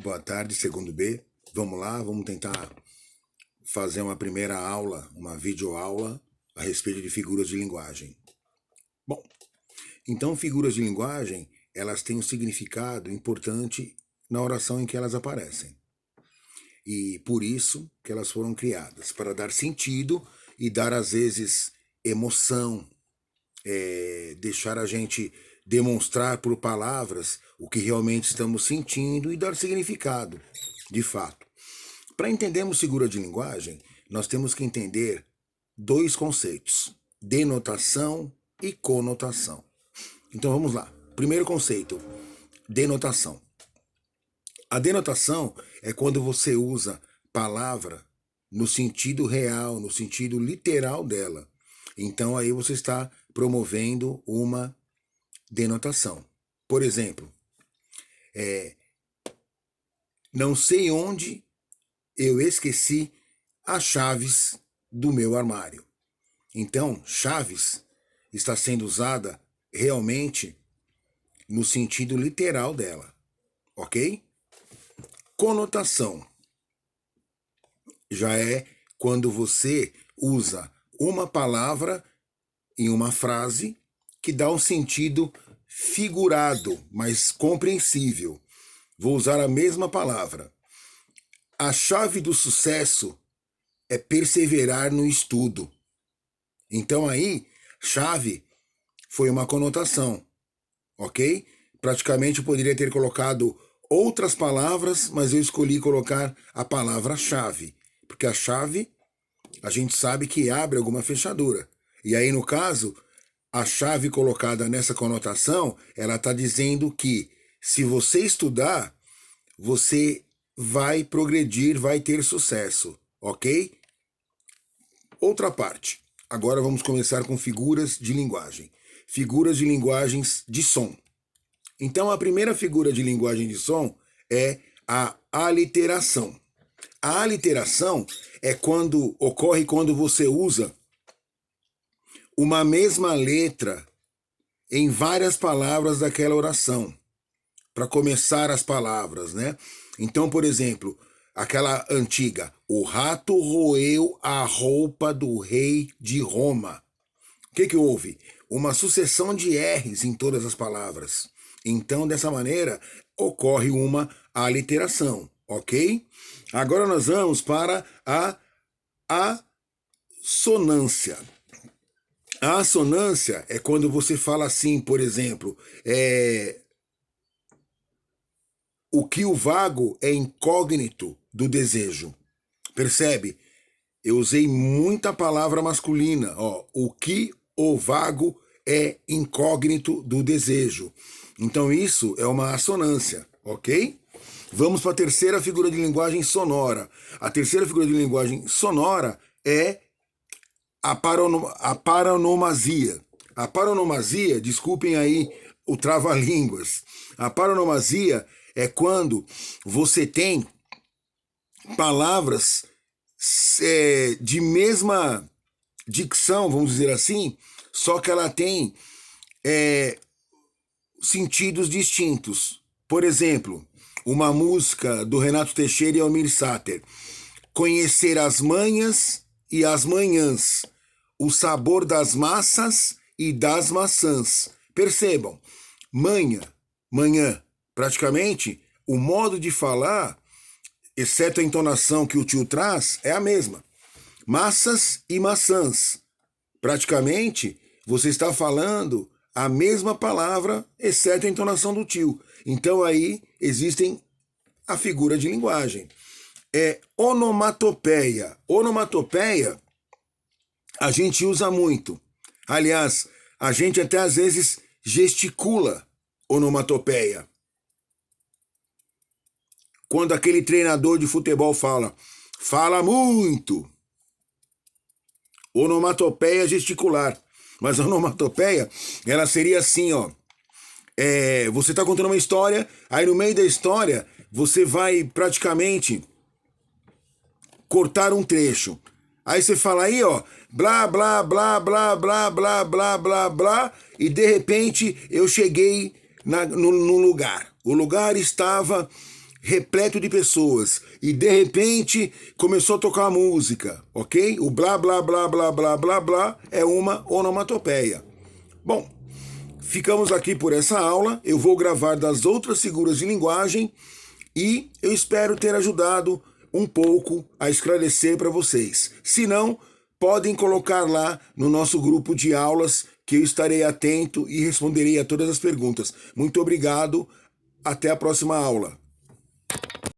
Boa tarde, segundo B. Vamos lá, vamos tentar fazer uma primeira aula, uma videoaula a respeito de figuras de linguagem. Bom, então figuras de linguagem, elas têm um significado importante na oração em que elas aparecem. E por isso que elas foram criadas, para dar sentido e dar, às vezes, emoção, deixar a gente demonstrar por palavras o que realmente estamos sentindo e dar significado, de fato. Para entendermos figura de linguagem, nós temos que entender dois conceitos: denotação e conotação. Então vamos lá. Primeiro conceito: denotação. A denotação é quando você usa palavra no sentido real, no sentido literal dela. Então aí você está promovendo uma denotação. Por exemplo, não sei onde eu esqueci as chaves do meu armário. Então, chaves está sendo usada realmente no sentido literal dela, ok? Conotação já é quando você usa uma palavra em uma frase que dá um sentido figurado, mas compreensível. Vou usar a mesma palavra. A chave do sucesso é perseverar no estudo. Então aí, chave foi uma conotação, ok? Praticamente eu poderia ter colocado outras palavras, mas eu escolhi colocar a palavra-chave, porque a chave, a gente sabe que abre alguma fechadura. E aí, no caso, a chave colocada nessa conotação, ela está dizendo que se você estudar, você vai progredir, vai ter sucesso, ok? Outra parte. Agora vamos começar com figuras de linguagem. Figuras de linguagens de som. Então a primeira figura de linguagem de som é a aliteração. A aliteração ocorre quando você usa uma mesma letra em várias palavras daquela oração, para começar as palavras, né? Então, por exemplo, aquela antiga: o rato roeu a roupa do rei de Roma. O que houve? Uma sucessão de R's em todas as palavras. Então, dessa maneira, ocorre uma aliteração, ok? Agora nós vamos para a assonância. A assonância é quando você fala assim, por exemplo, o que o vago é incógnito do desejo. Percebe? Eu usei muita palavra masculina. Ó, o que o vago é incógnito do desejo. Então isso é uma assonância, ok? Vamos para a terceira figura de linguagem sonora. A terceira figura de linguagem sonora é a paronomasia. A paronomasia, desculpem aí o trava-línguas. A paronomasia é quando você tem palavras de mesma dicção, vamos dizer assim, só que ela tem sentidos distintos. Por exemplo, uma música do Renato Teixeira e Almir Sater: conhecer as manhas e as manhãs, o sabor das massas e das maçãs. Percebam, manhã, praticamente o modo de falar, exceto a entonação que o tio traz, é a mesma. Massas e maçãs, praticamente você está falando a mesma palavra, exceto a entonação do tio. Então aí existem a figura de linguagem. Onomatopeia. Onomatopeia a gente usa muito. Aliás, a gente até às vezes gesticula onomatopeia. Quando aquele treinador de futebol fala muito. Onomatopeia gesticular. Mas a onomatopeia, ela seria assim, ó. Você está contando uma história, aí no meio da história, você vai praticamente cortar um trecho. Aí você fala aí, ó, blá, blá, blá, blá, blá, blá, blá, blá, blá, e de repente eu cheguei no lugar. O lugar estava repleto de pessoas e de repente começou a tocar a música, ok? O blá blá blá blá blá blá blá é uma onomatopeia. Bom, ficamos aqui por essa aula. Eu vou gravar das outras figuras de linguagem e eu espero ter ajudado um pouco a esclarecer para vocês. Se não, podem colocar lá no nosso grupo de aulas que eu estarei atento e responderei a todas as perguntas. Muito obrigado. Até a próxima aula.